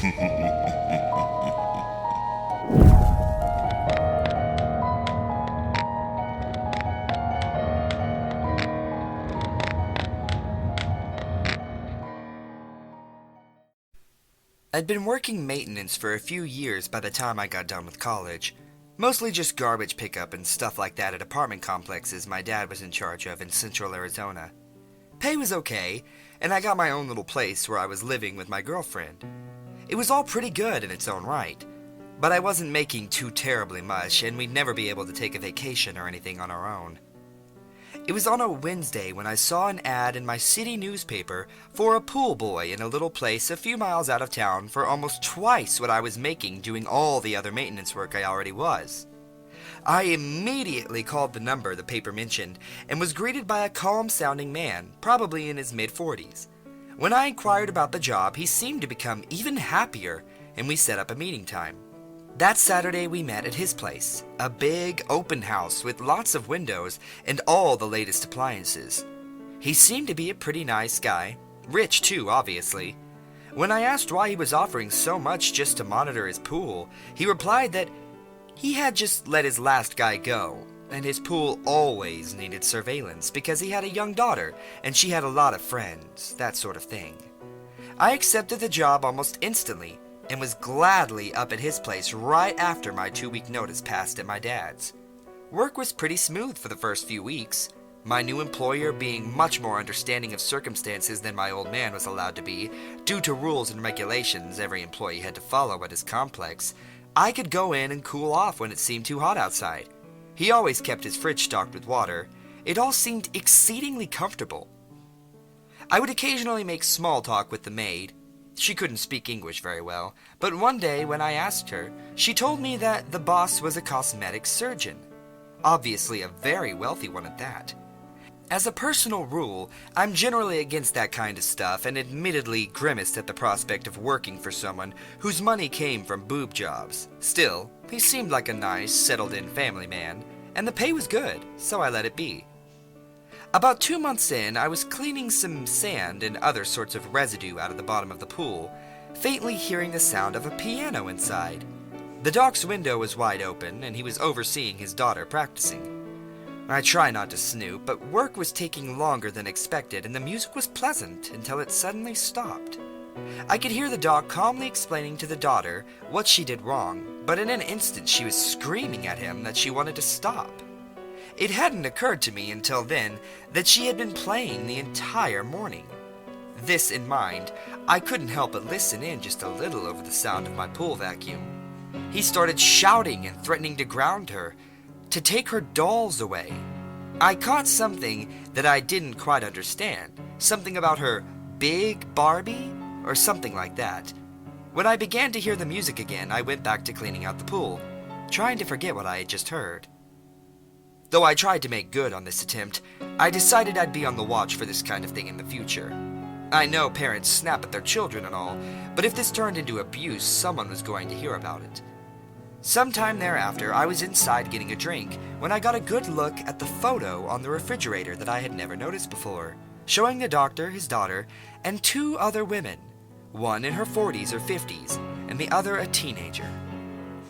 I'd been working maintenance for a few years by the time I got done with college. Mostly just garbage pickup and stuff like that at apartment complexes my dad was in charge of in central Arizona. Pay was okay, and I got my own little place where I was living with my girlfriend. It was all pretty good in its own right, but I wasn't making too terribly much, and we'd never be able to take a vacation or anything on our own. It was on a Wednesday when I saw an ad in my city newspaper for a pool boy in a little place a few miles out of town for almost twice what I was making doing all the other maintenance work I already was. I immediately called the number the paper mentioned and was greeted by a calm-sounding man, probably in his mid-40s. When I inquired about the job, he seemed to become even happier, and we set up a meeting time. That Saturday we met at his place, a big open house with lots of windows and all the latest appliances. He seemed to be a pretty nice guy, rich too, obviously. When I asked why he was offering so much just to monitor his pool, he replied that he had just let his last guy go, and his pool always needed surveillance because he had a young daughter and she had a lot of friends, that sort of thing. I accepted the job almost instantly, and was gladly up at his place right after my 2-week notice passed at my dad's. Work was pretty smooth for the first few weeks, my new employer being much more understanding of circumstances than my old man was allowed to be, due to rules and regulations every employee had to follow at his complex. I could go in and cool off when it seemed too hot outside. He always kept his fridge stocked with water. It all seemed exceedingly comfortable. I would occasionally make small talk with the maid. She couldn't speak English very well, but one day when I asked her, she told me that the boss was a cosmetic surgeon. Obviously a very wealthy one at that. As a personal rule, I'm generally against that kind of stuff and admittedly grimaced at the prospect of working for someone whose money came from boob jobs. Still, he seemed like a nice, settled-in family man, and the pay was good, so I let it be. About 2 months in, I was cleaning some sand and other sorts of residue out of the bottom of the pool, faintly hearing the sound of a piano inside. The doc's window was wide open, and he was overseeing his daughter practicing. I try not to snoop, but work was taking longer than expected, and the music was pleasant until it suddenly stopped. I could hear the doc calmly explaining to the daughter what she did wrong, but in an instant she was screaming at him that she wanted to stop. It hadn't occurred to me until then that she had been playing the entire morning. This in mind, I couldn't help but listen in just a little over the sound of my pool vacuum. He started shouting and threatening to ground her, to take her dolls away. I caught something that I didn't quite understand, something about her big Barbie, or something like that. When I began to hear the music again, I went back to cleaning out the pool, trying to forget what I had just heard. Though I tried to make good on this attempt, I decided I'd be on the watch for this kind of thing in the future. I know parents snap at their children and all, but if this turned into abuse, someone was going to hear about it. Sometime thereafter, I was inside getting a drink when I got a good look at the photo on the refrigerator that I had never noticed before, showing the doctor, his daughter, and 2 other women, one in her 40s or 50s, and the other a teenager.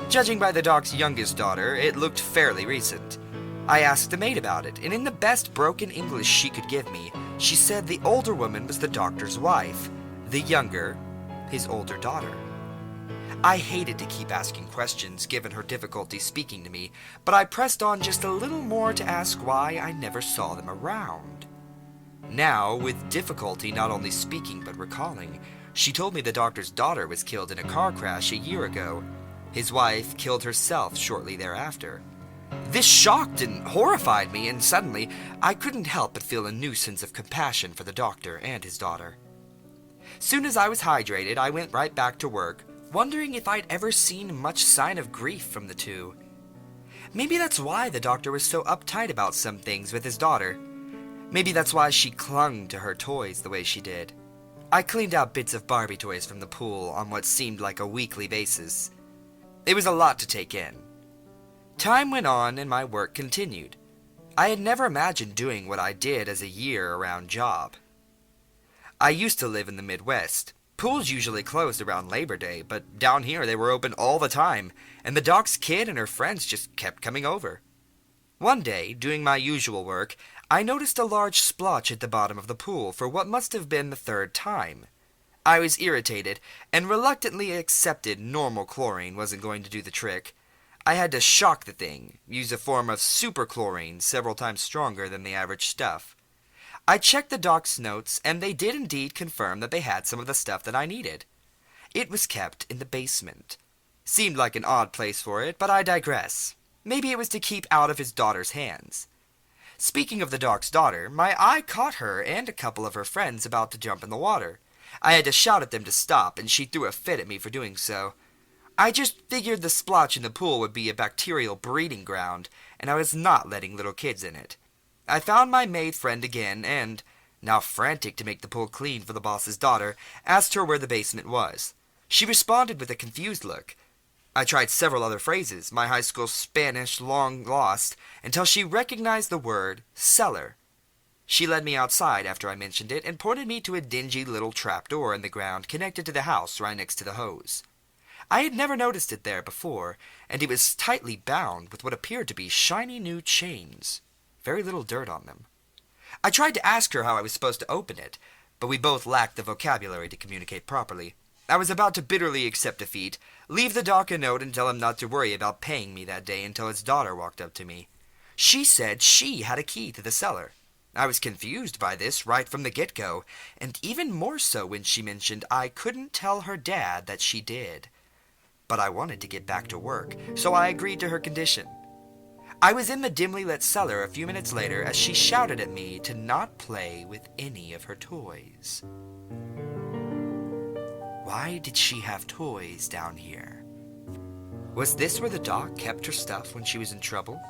Judging by the doc's youngest daughter, it looked fairly recent. I asked the maid about it, and in the best broken English she could give me, she said the older woman was the doctor's wife, the younger, his older daughter. I hated to keep asking questions given her difficulty speaking to me, but I pressed on just a little more to ask why I never saw them around. Now, with difficulty not only speaking but recalling, she told me the doctor's daughter was killed in a car crash a year ago. His wife killed herself shortly thereafter. This shocked and horrified me, and suddenly I couldn't help but feel a new sense of compassion for the doctor and his daughter. Soon as I was hydrated, I went right back to work, wondering if I'd ever seen much sign of grief from the 2. Maybe that's why the doctor was so uptight about some things with his daughter. Maybe that's why she clung to her toys the way she did. I cleaned out bits of Barbie toys from the pool on what seemed like a weekly basis. It was a lot to take in. Time went on and my work continued. I had never imagined doing what I did as a year-round job. I used to live in the Midwest, Pools usually closed around Labor Day, but down here they were open all the time, and the doc's kid and her friends just kept coming over. One day, doing my usual work, I noticed a large splotch at the bottom of the pool for what must have been the third time. I was irritated, and reluctantly accepted normal chlorine wasn't going to do the trick. I had to shock the thing, use a form of super chlorine several times stronger than the average stuff. I checked the doc's notes, and they did indeed confirm that they had some of the stuff that I needed. It was kept in the basement. Seemed like an odd place for it, but I digress. Maybe it was to keep out of his daughter's hands. Speaking of the doc's daughter, my eye caught her and a couple of her friends about to jump in the water. I had to shout at them to stop, and she threw a fit at me for doing so. I just figured the splotch in the pool would be a bacterial breeding ground, and I was not letting little kids in it. I found my maid friend again, and, now frantic to make the pool clean for the boss's daughter, asked her where the basement was. She responded with a confused look. I tried several other phrases, my high school Spanish long lost, until she recognized the word cellar. She led me outside after I mentioned it and pointed me to a dingy little trapdoor in the ground connected to the house right next to the hose. I had never noticed it there before, and it was tightly bound with what appeared to be shiny new chains. Very little dirt on them. I tried to ask her how I was supposed to open it, but we both lacked the vocabulary to communicate properly. I was about to bitterly accept defeat, leave the doc a note and tell him not to worry about paying me that day until his daughter walked up to me. She said she had a key to the cellar. I was confused by this right from the get-go, and even more so when she mentioned I couldn't tell her dad that she did. But I wanted to get back to work, so I agreed to her condition. I was in the dimly lit cellar a few minutes later as she shouted at me to not play with any of her toys. Why did she have toys down here? Was this where the doc kept her stuff when she was in trouble?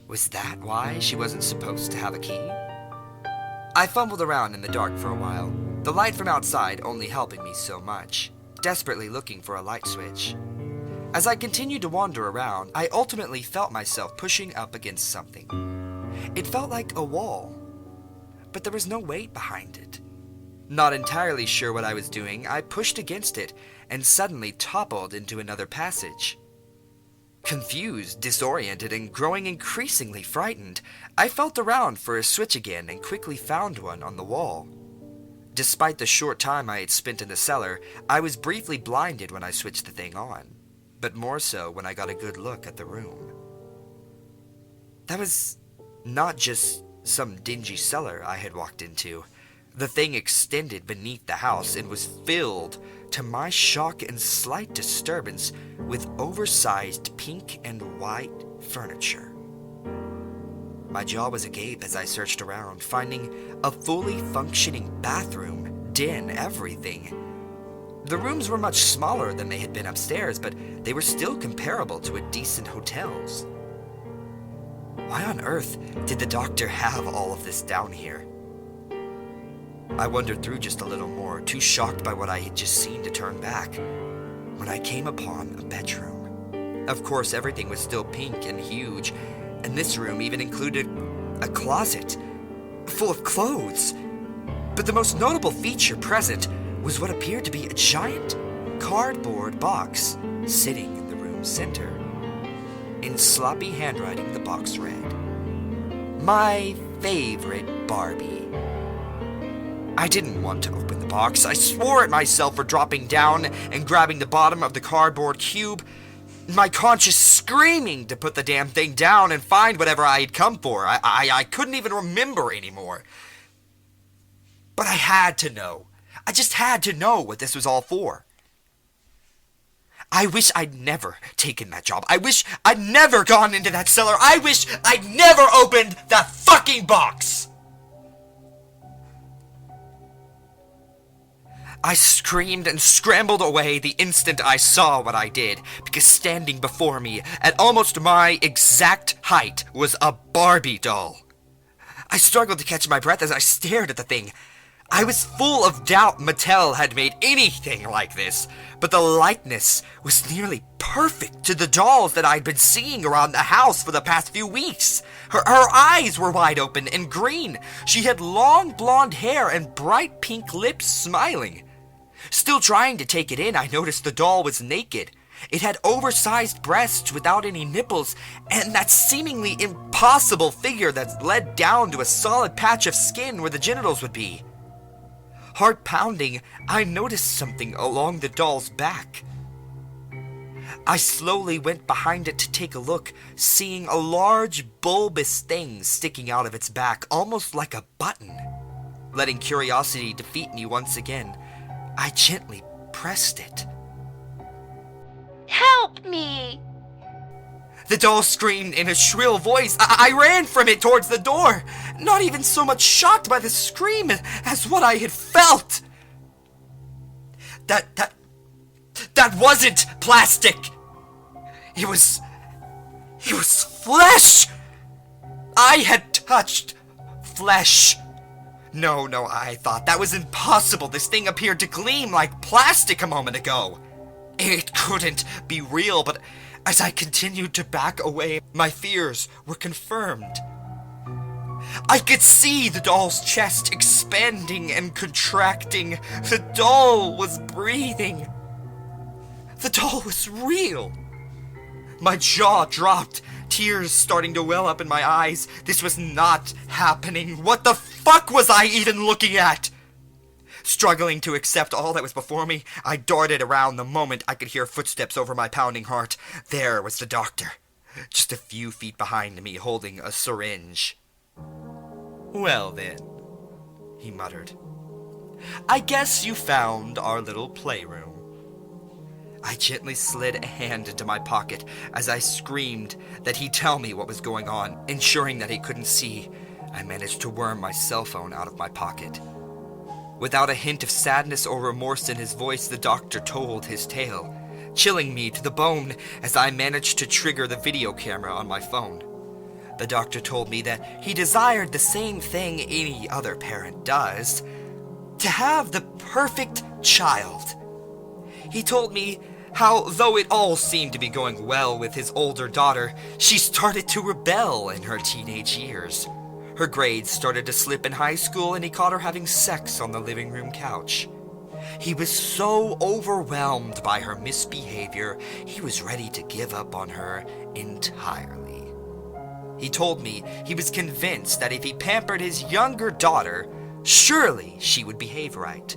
Was that why she wasn't supposed to have a key? I fumbled around in the dark for a while, the light from outside only helping me so much, desperately looking for a light switch. As I continued to wander around, I ultimately felt myself pushing up against something. It felt like a wall, but there was no weight behind it. Not entirely sure what I was doing, I pushed against it and suddenly toppled into another passage. Confused, disoriented, and growing increasingly frightened, I felt around for a switch again and quickly found one on the wall. Despite the short time I had spent in the cellar, I was briefly blinded when I switched the thing on, but more so when I got a good look at the room. That was not just some dingy cellar I had walked into. The thing extended beneath the house and was filled, to my shock and slight disturbance, with oversized pink and white furniture. My jaw was agape as I searched around, finding a fully functioning bathroom, den, everything. The rooms were much smaller than they had been upstairs, but they were still comparable to a decent hotel's. Why on earth did the doctor have all of this down here? I wandered through just a little more, too shocked by what I had just seen to turn back, when I came upon a bedroom. Of course, everything was still pink and huge, and this room even included a closet full of clothes. But the most notable feature present was what appeared to be a giant cardboard box sitting in the room's center. In sloppy handwriting, the box read, "My favorite Barbie." I didn't want to open the box. I swore at myself for dropping down and grabbing the bottom of the cardboard cube, my conscience screaming to put the damn thing down and find whatever I had come for. I couldn't even remember anymore. But I had to know. I just had to know what this was all for. I wish I'd never taken that job. I wish I'd never gone into that cellar. I wish I'd never opened that fucking box. I screamed and scrambled away the instant I saw what I did, because standing before me, at almost my exact height, was a Barbie doll. I struggled to catch my breath as I stared at the thing. I was full of doubt Mattel had made anything like this, but the likeness was nearly perfect to the dolls that I'd been seeing around the house for the past few weeks. Her eyes were wide open and green. She had long blonde hair and bright pink lips, smiling. Still trying to take it in, I noticed the doll was naked. It had oversized breasts without any nipples, and that seemingly impossible figure that led down to a solid patch of skin where the genitals would be. Heart pounding, I noticed something along the doll's back. I slowly went behind it to take a look, seeing a large bulbous thing sticking out of its back, almost like a button. Letting curiosity defeat me once again, I gently pressed it. Help me! The doll screamed in a shrill voice. I ran from it towards the door, not even so much shocked by the scream as what I had felt. That wasn't plastic. It was flesh. I had touched flesh. No, I thought that was impossible. This thing appeared to gleam like plastic a moment ago. It couldn't be real, but as I continued to back away, my fears were confirmed. I could see the doll's chest expanding and contracting. The doll was breathing. The doll was real. My jaw dropped, tears starting to well up in my eyes. This was not happening. What the fuck was I even looking at? Struggling to accept all that was before me, I darted around the moment I could hear footsteps over my pounding heart. There was the doctor, just a few feet behind me, holding a syringe. "Well then," he muttered, "I guess you found our little playroom." I gently slid a hand into my pocket as I screamed that he tell me what was going on. Ensuring that he couldn't see, I managed to worm my cell phone out of my pocket. Without a hint of sadness or remorse in his voice, the doctor told his tale, chilling me to the bone as I managed to trigger the video camera on my phone. The doctor told me that he desired the same thing any other parent does, to have the perfect child. He told me how, though it all seemed to be going well with his older daughter, she started to rebel in her teenage years. Her grades started to slip in high school, and he caught her having sex on the living room couch. He was so overwhelmed by her misbehavior, he was ready to give up on her entirely. He told me he was convinced that if he pampered his younger daughter, surely she would behave right.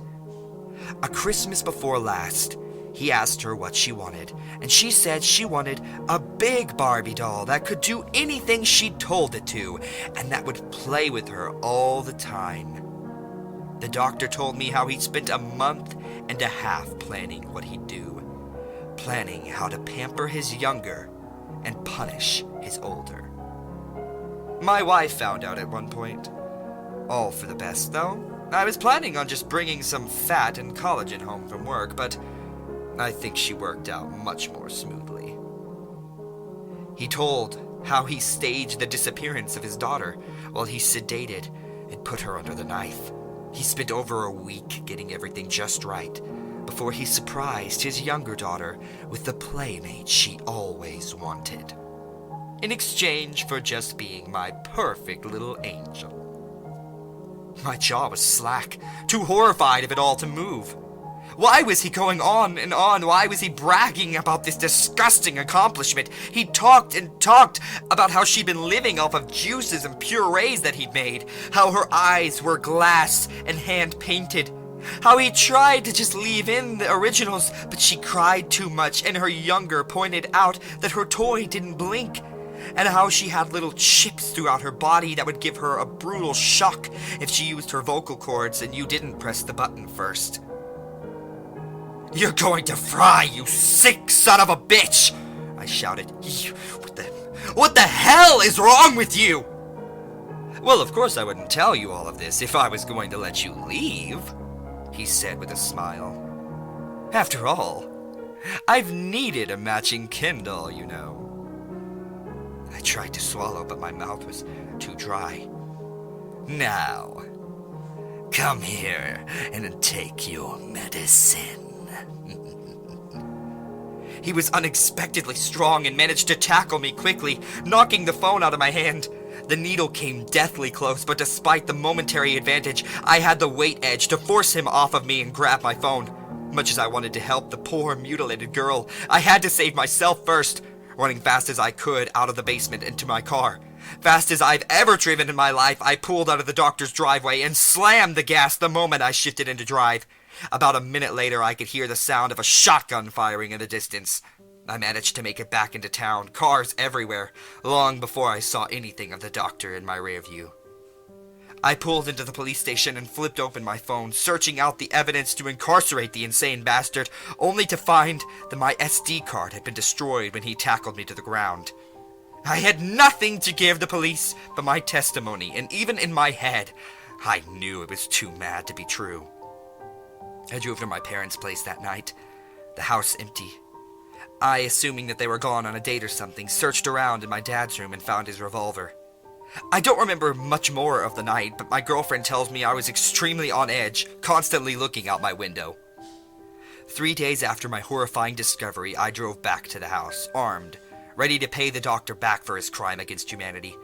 A Christmas before last, he asked her what she wanted, and she said she wanted a big Barbie doll that could do anything she told it to, and that would play with her all the time. The doctor told me how he'd spent a month and a half planning what he'd do, planning how to pamper his younger and punish his older. My wife found out at one point. All for the best, though. I was planning on just bringing some fat and collagen home from work, but I think she worked out much more smoothly. He told how he staged the disappearance of his daughter while he sedated and put her under the knife. He spent over a week getting everything just right before he surprised his younger daughter with the playmate she always wanted, in exchange for just being my perfect little angel. My jaw was slack, too horrified of it all to move. Why was he going on and on? Why was he bragging about this disgusting accomplishment? He talked and talked about how she'd been living off of juices and purees that he'd made, how her eyes were glass and hand-painted, how he tried to just leave in the originals, but she cried too much, and her younger pointed out that her toy didn't blink, and how she had little chips throughout her body that would give her a brutal shock if she used her vocal cords and you didn't press the button first. "You're going to fry, you sick son of a bitch!" I shouted. What the hell is wrong with you? "Well, of course I wouldn't tell you all of this if I was going to let you leave," he said with a smile. "After all, I've needed a matching Kindle, you know." I tried to swallow, but my mouth was too dry. "Now, come here and take your medicine." He was unexpectedly strong and managed to tackle me quickly, knocking the phone out of my hand. The needle came deathly close, but despite the momentary advantage, I had the weight edge to force him off of me and grab my phone. Much as I wanted to help the poor, mutilated girl, I had to save myself first. Running fast as I could out of the basement into my car. Fast as I've ever driven in my life, I pulled out of the doctor's driveway and slammed the gas the moment I shifted into drive. About a minute later, I could hear the sound of a shotgun firing in the distance. I managed to make it back into town, cars everywhere, long before I saw anything of the doctor in my rear view. I pulled into the police station and flipped open my phone, searching out the evidence to incarcerate the insane bastard, only to find that my SD card had been destroyed when he tackled me to the ground. I had nothing to give the police but my testimony, and even in my head, I knew it was too mad to be true. I drove to my parents' place that night, the house empty. I, assuming that they were gone on a date or something, searched around in my dad's room and found his revolver. I don't remember much more of the night, but my girlfriend tells me I was extremely on edge, constantly looking out my window. 3 days after my horrifying discovery, I drove back to the house, armed, ready to pay the doctor back for his crime against humanity.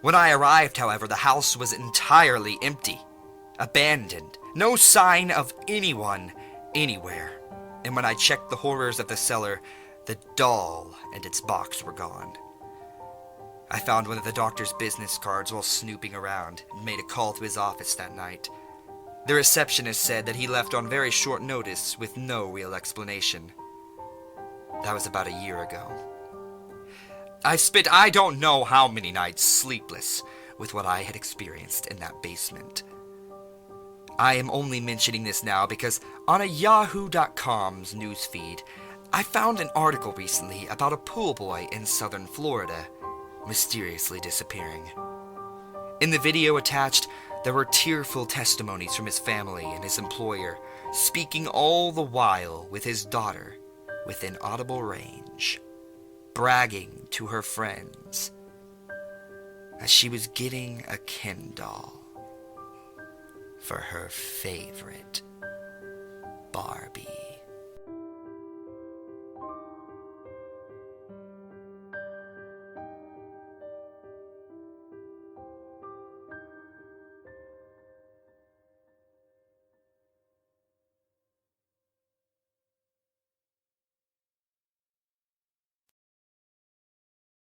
When I arrived, however, the house was entirely empty, abandoned, no sign of anyone anywhere. And when I checked the horrors of the cellar, the doll and its box were gone. I found one of the doctor's business cards while snooping around and made a call to his office that night. The receptionist said that he left on very short notice with no real explanation. That was about a year ago. I spent I don't know how many nights sleepless with what I had experienced in that basement. I am only mentioning this now because on a Yahoo.com's newsfeed, I found an article recently about a pool boy in southern Florida mysteriously disappearing. In the video attached, there were tearful testimonies from his family and his employer, speaking all the while with his daughter within audible range, bragging to her friends as she was getting a Ken doll for her favorite Barbie.